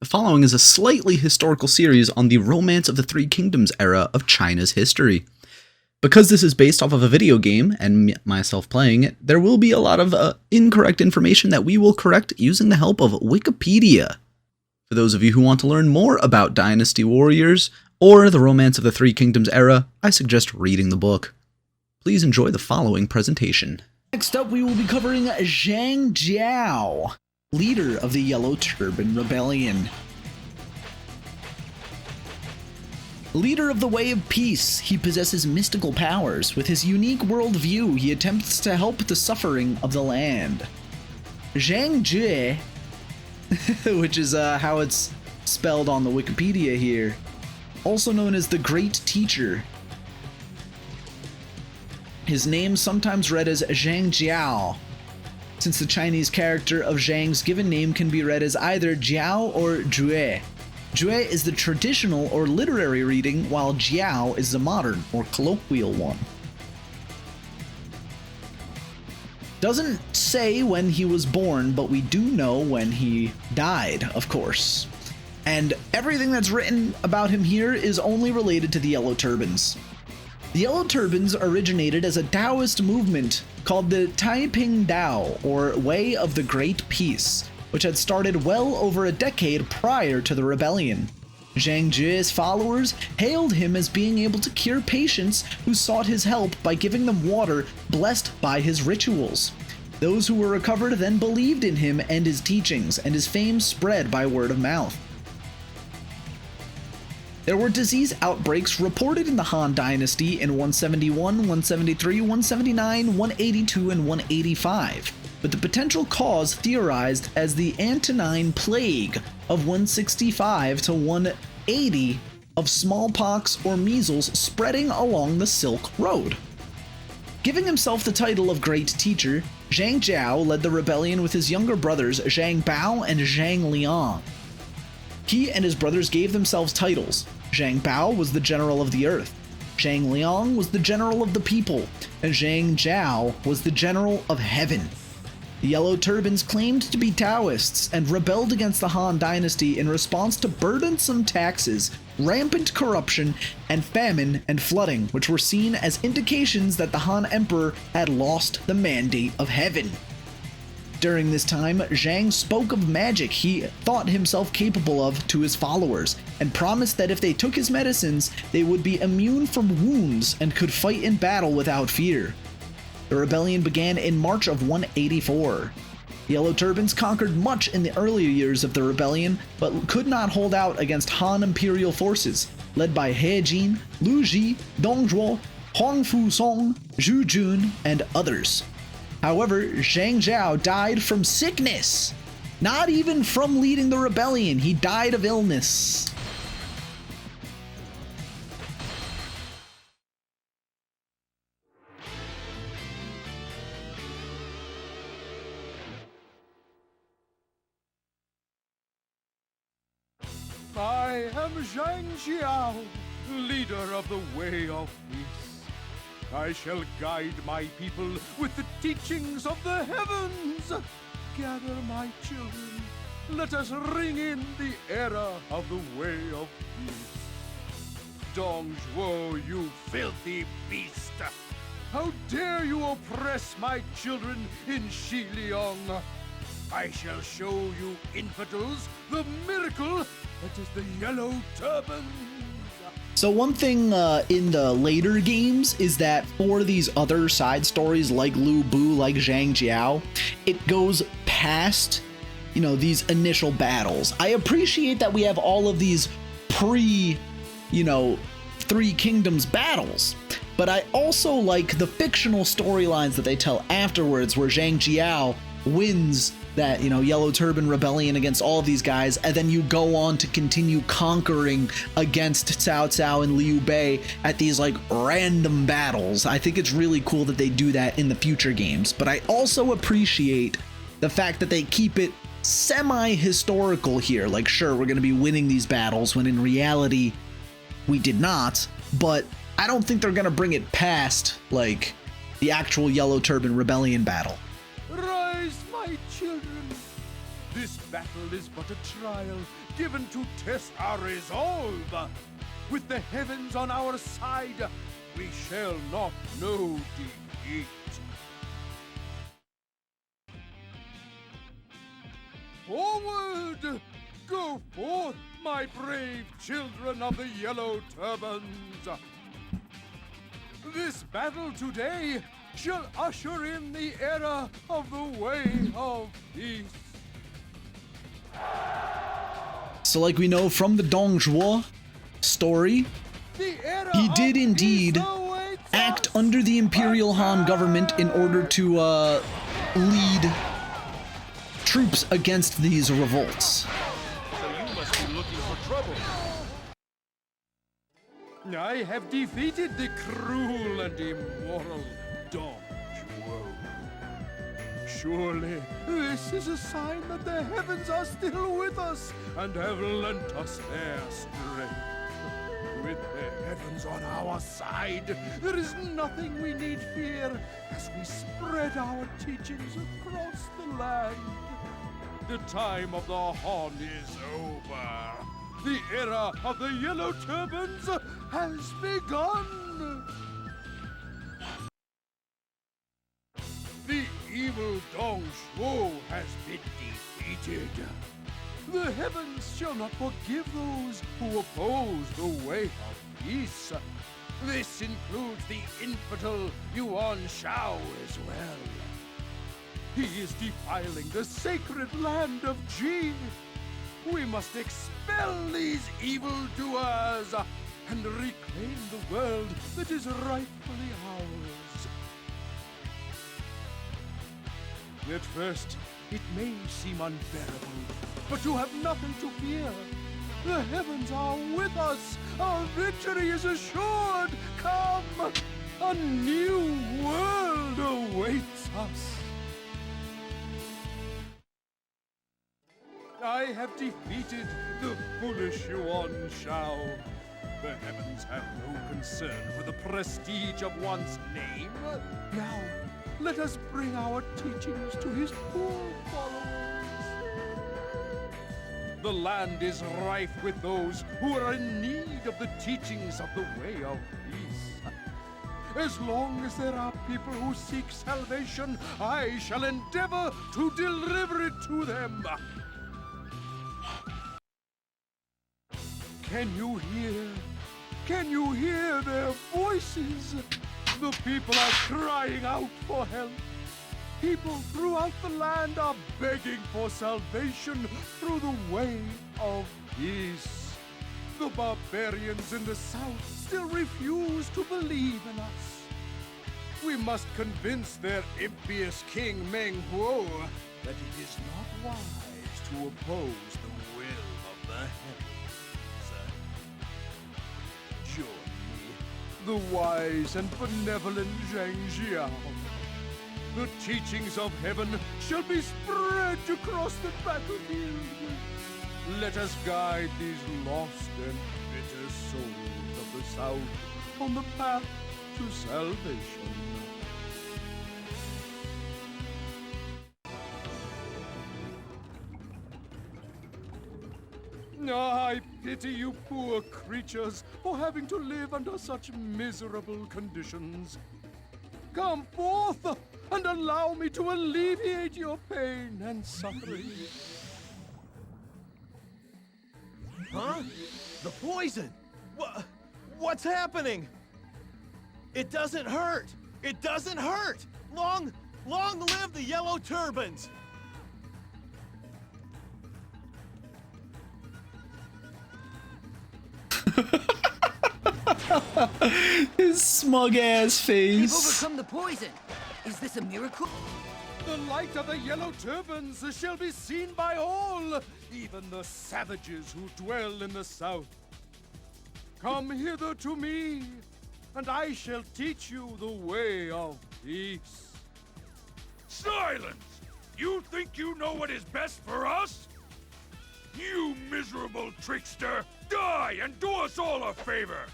The following is a slightly historical series on the Romance of the Three Kingdoms era of China's history. Because this is based off of a video game, and myself playing it, there will be a lot of incorrect information that we will correct using the help of Wikipedia. For those of you who want to learn more about Dynasty Warriors, or the Romance of the Three Kingdoms era, I suggest reading the book. Please enjoy the following presentation. Next up, we will be covering Zhang Jiao, leader of the Yellow Turban Rebellion. Leader of the Way of Peace, he possesses mystical powers. With his unique worldview, he attempts to help the suffering of the land. Zhang Jiao, which is how it's spelled on the Wikipedia here, also known as the Great Teacher. His name sometimes read as Zhang Jiao, since the Chinese character of Zhang's given name can be read as either Jiao or Jue. Jue is the traditional or literary reading, while Jiao is the modern or colloquial one. Doesn't say when he was born, but we do know when he died, of course. And everything that's written about him here is only related to the Yellow Turbans. The Yellow Turbans originated as a Taoist movement called the Taiping Dao, or Way of the Great Peace, which had started well over a decade prior to the rebellion. Zhang Jia's followers hailed him as being able to cure patients who sought his help by giving them water blessed by his rituals. Those who were recovered then believed in him and his teachings, and his fame spread by word of mouth. There were disease outbreaks reported in the Han Dynasty in 171, 173, 179, 182, and 185, with the potential cause theorized as the Antonine Plague of 165 to 180 of smallpox or measles spreading along the Silk Road. Giving himself the title of Great Teacher, Zhang Jiao led the rebellion with his younger brothers Zhang Bao and Zhang Liang. He and his brothers gave themselves titles. Zhang Bao was the general of the earth, Zhang Liang was the general of the people, and Zhang Jiao was the general of heaven. The Yellow Turbans claimed to be Taoists and rebelled against the Han Dynasty in response to burdensome taxes, rampant corruption, and famine and flooding, which were seen as indications that the Han Emperor had lost the mandate of heaven. During this time, Zhang spoke of magic he thought himself capable of to his followers, and promised that if they took his medicines, they would be immune from wounds and could fight in battle without fear. The rebellion began in March of 184. The Yellow Turbans conquered much in the earlier years of the rebellion, but could not hold out against Han imperial forces, led by He Jin, Lu Ji, Dong Zhuo, Huang Fu Song, Zhu Jun, and others. However, Zhang Jiao died from sickness. Not even from leading the rebellion, he died of illness. I am Zhang Jiao, leader of the Way of Peace. I shall guide my people with the teachings of the heavens. Gather my children, let us ring in the era of the Way of Peace. Dong Zhuo, you filthy beast! How dare you oppress my children in Xiliang? I shall show you infidels the miracle that is the Yellow Turban. So one thing in the later games is that for these other side stories like Lu Bu, like Zhang Jiao, it goes past, these initial battles. I appreciate that we have all of these Three Kingdoms battles, but I also like the fictional storylines that they tell afterwards where Zhang Jiao wins that, Yellow Turban Rebellion against all of these guys, and then you go on to continue conquering against Cao Cao and Liu Bei at these random battles. I think it's really cool that they do that in the future games, but I also appreciate the fact that they keep it semi-historical here. Sure, we're going to be winning these battles when in reality we did not, but I don't think they're going to bring it past the actual Yellow Turban Rebellion battle. Rise, my children! The This battle is but a trial given to test our resolve. With the heavens on our side, we shall not know defeat. Forward! Go forth, my brave children of the yellow turbans! This battle today shall usher in the era of the way of peace. So like we know from the Dong Zhuo story, he did indeed act under the Imperial Han government in order to lead troops against these revolts. So you must be looking for trouble. I have defeated the cruel and immoral Dong Jiao. Surely this is a sign that the heavens are still with us and have lent us their strength. With the heavens on our side, there is nothing we need fear as we spread our teachings across the land. The time of the Han is over. The era of the yellow turbans has begun. The evil Dong Zhuo has been defeated. The heavens shall not forgive those who oppose the way of peace. This includes the infidel Yuan Shao as well. He is defiling the sacred land of Jian. We must expel these evildoers and reclaim the world that is rightfully ours. At first, it may seem unbearable, but you have nothing to fear. The heavens are with us. Our victory is assured. Come, a new world awaits us. I have defeated the foolish Yuan Shao. The heavens have no concern for the prestige of one's name. Now, let us bring our teachings to his poor followers. The land is rife with those who are in need of the teachings of the way of peace. As long as there are people who seek salvation, I shall endeavor to deliver it to them. Can you hear? Can you hear their voices? The people are crying out for help. People throughout the land are begging for salvation through the way of peace. The barbarians in the south still refuse to believe in us. We must convince their impious king Meng Huo that it is not wise to oppose the will of the heavens. Join me, the wise and benevolent Zhang Jiao. The teachings of heaven shall be spread across the battlefield. Let us guide these lost and bitter souls of the South on the path to salvation. I pity you poor creatures for having to live under such miserable conditions. Come forth and allow me to alleviate your pain and suffering. Huh? The poison! What's happening? It doesn't hurt! It doesn't hurt! Long live the yellow turbans! His smug ass You've face. overcome the poison. Is this a miracle? The light of the yellow turbans shall be seen by all, even the savages who dwell in the south. Come hither to me, and I shall teach you the way of peace. Silence! You think you know what is best for us? You miserable trickster! Die and do us all a favor!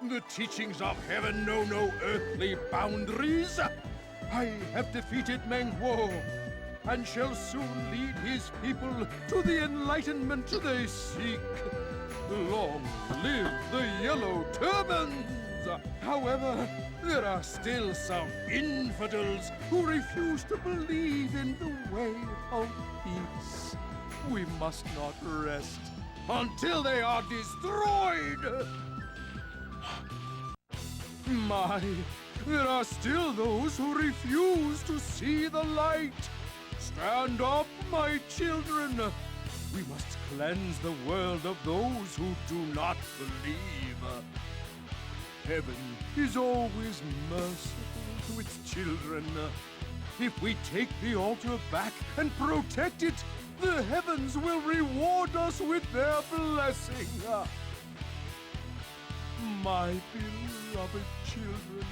The teachings of heaven know no earthly boundaries. I have defeated Meng Huo, and shall soon lead his people to the enlightenment they seek. Long live the Yellow Turbans! However, there are still some infidels who refuse to believe in the way of peace. We must not rest until they are destroyed! My, there are still those who refuse to see the light. Stand up, my children. We must cleanse the world of those who do not believe. Heaven is always merciful to its children. If we take the altar back and protect it, the heavens will reward us with their blessing. My beloved children,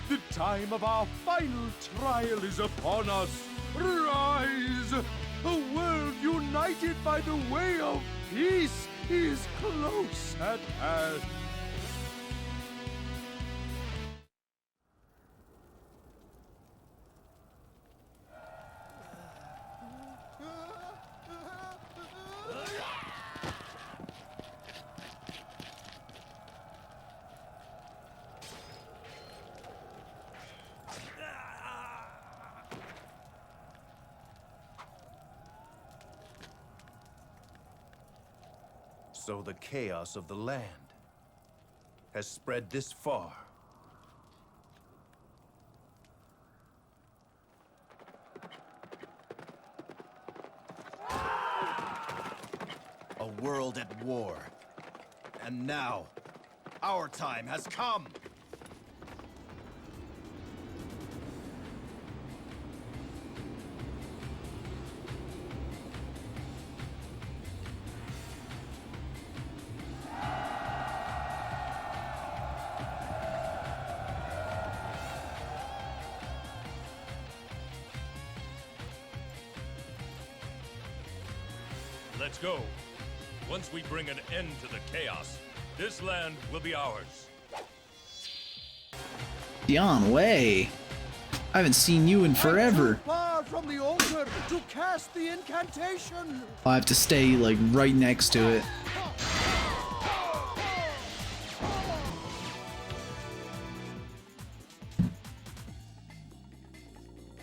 the time of our final trial is upon us. Rise! A world united by the way of peace is close at hand. So the chaos of the land has spread this far. A world at war. And now, our time has come! Let's go. Once we bring an end to the chaos, this land will be ours. Jian, way. I haven't seen you in forever. I'm too far from the altar to cast the incantation. I have to stay like right next to it.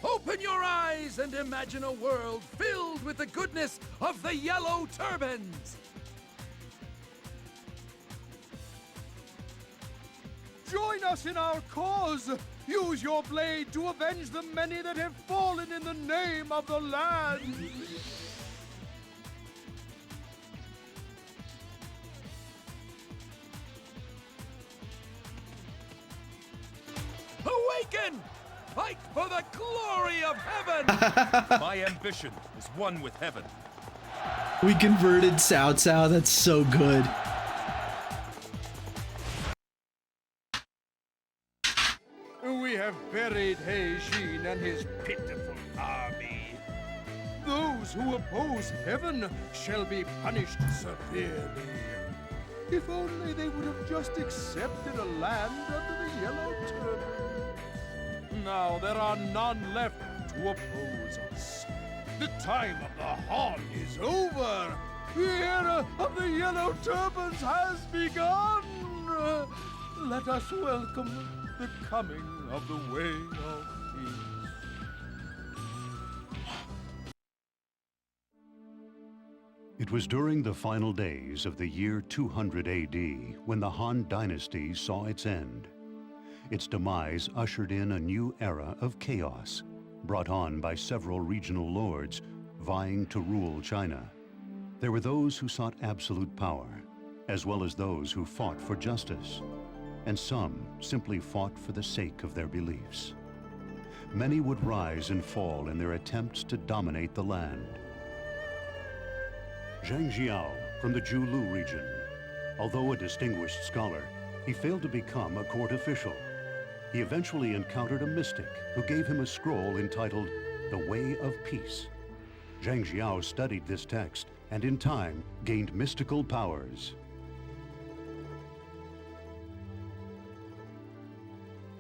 Open your eyes and imagine a world filled with the goodness of the Yellow Turbans! Join us in our cause. Use your blade to avenge the many that have fallen in the name of the land. Awaken! Fight for the glory of heaven! My ambition is one with heaven. We converted Cao Cao. That's so good. We have buried He Xin and his pitiful army. Those who oppose heaven shall be punished severely. If only they would have just accepted a land under the Yellow Turban. Now there are none left to oppose us. The time of the Han is over. The era of the Yellow Turbans has begun. Let us welcome the coming of the way of peace. It was during the final days of the year 200 AD when the Han Dynasty saw its end. Its demise ushered in a new era of chaos, brought on by several regional lords vying to rule China. There were those who sought absolute power, as well as those who fought for justice, and some simply fought for the sake of their beliefs. Many would rise and fall in their attempts to dominate the land. Zhang Jiao from the Julu region. Although a distinguished scholar, he failed to become a court official. He eventually encountered a mystic who gave him a scroll entitled The Way of Peace. Zhang Jiao studied this text and in time gained mystical powers.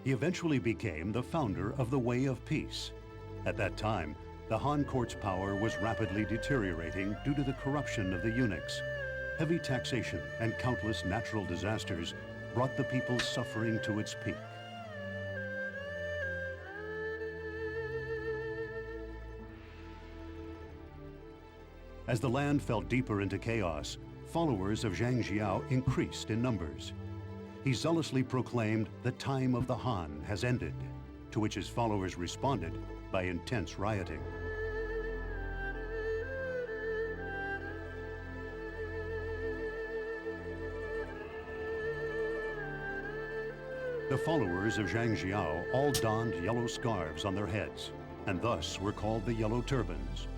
He eventually became the founder of the Way of Peace. At that time, the Han court's power was rapidly deteriorating due to the corruption of the eunuchs. Heavy taxation and countless natural disasters brought the people's suffering to its peak. As the land fell deeper into chaos, followers of Zhang Jiao increased in numbers. He zealously proclaimed, "The time of the Han has ended," to which his followers responded by intense rioting. The followers of Zhang Jiao all donned yellow scarves on their heads, and thus were called the Yellow Turbans.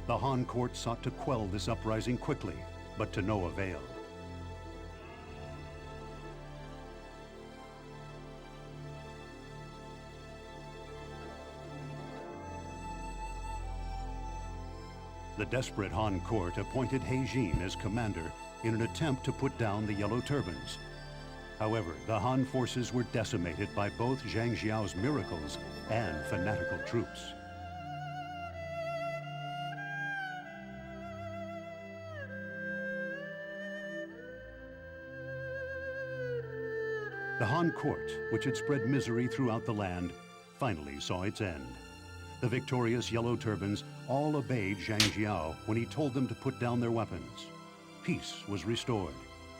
The Han court sought to quell this uprising quickly, but to no avail. The desperate Han court appointed He Jin as commander in an attempt to put down the Yellow Turbans. However, the Han forces were decimated by both Zhang Jiao's miracles and fanatical troops. The Han court, which had spread misery throughout the land, finally saw its end. The victorious Yellow Turbans all obeyed Zhang Jiao when he told them to put down their weapons. Peace was restored,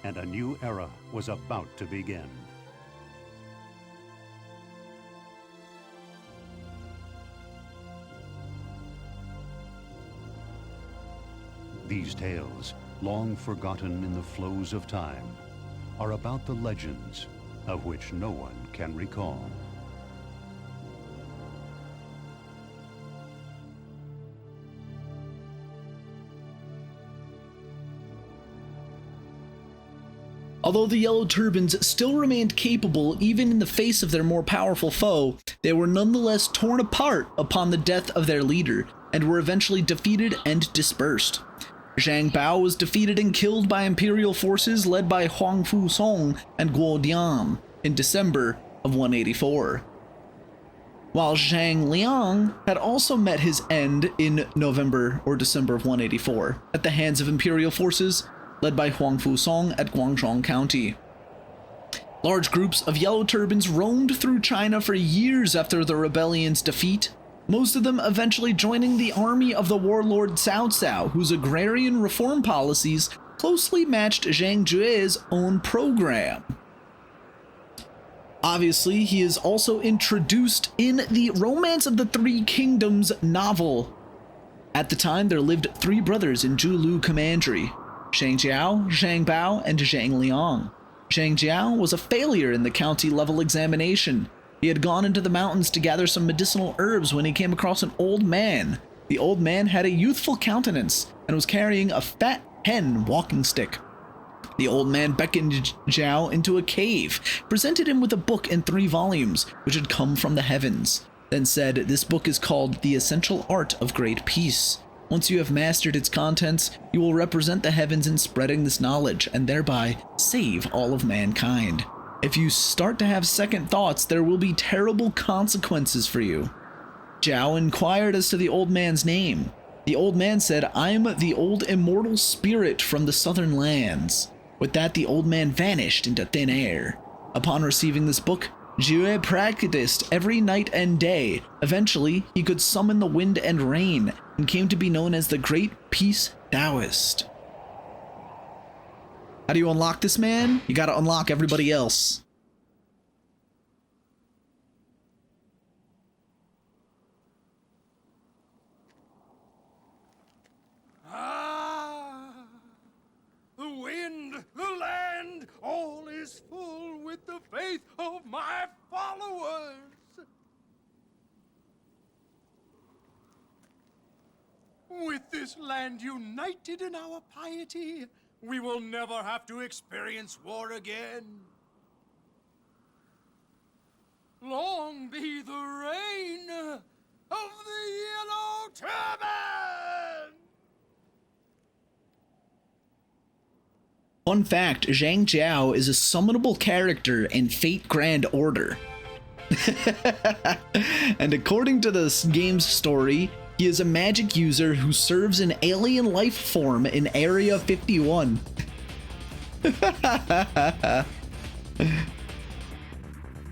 and a new era was about to begin. These tales, long forgotten in the flows of time, are about the legends of which no one can recall. Although the Yellow Turbans still remained capable even in the face of their more powerful foe, they were nonetheless torn apart upon the death of their leader, and were eventually defeated and dispersed. Zhang Bao was defeated and killed by imperial forces led by Huang Fusong and Guo Dian in December of 184. While Zhang Liang had also met his end in November or December of 184 at the hands of imperial forces led by Huang Fusong at Guangdong County. Large groups of Yellow Turbans roamed through China for years after the rebellion's defeat, most of them eventually joining the army of the warlord Cao Cao, whose agrarian reform policies closely matched Zhang Jue's own program. Obviously, he is also introduced in the Romance of the Three Kingdoms novel. At the time, there lived three brothers in Zhulu Commandery: Zhang Jiao, Zhang Bao, and Zhang Liang. Zhang Jiao was a failure in the county-level examination. He had gone into the mountains to gather some medicinal herbs when he came across an old man. The old man had a youthful countenance and was carrying a fat hen walking stick. The old man beckoned Jiao into a cave, presented him with a book in 3 volumes, which had come from the heavens, then said, "This book is called The Essential Art of Great Peace. Once you have mastered its contents, you will represent the heavens in spreading this knowledge, and thereby save all of mankind. If you start to have second thoughts, there will be terrible consequences for you." Jiao inquired as to the old man's name. The old man said, "I'm the old immortal spirit from the southern lands." With that, the old man vanished into thin air. Upon receiving this book, Jue practiced every night and day. Eventually, he could summon the wind and rain, and came to be known as the Great Peace Taoist. How do you unlock this man? You gotta unlock everybody else. The wind, the land, all is full with the faith of my followers. With this land united in our piety, we will never have to experience war again. Long be the reign of the Yellow Turban! Fun fact, Zhang Jiao is a summonable character in Fate Grand Order. And according to this game's story, he is a magic user who serves an alien life form in Area 51.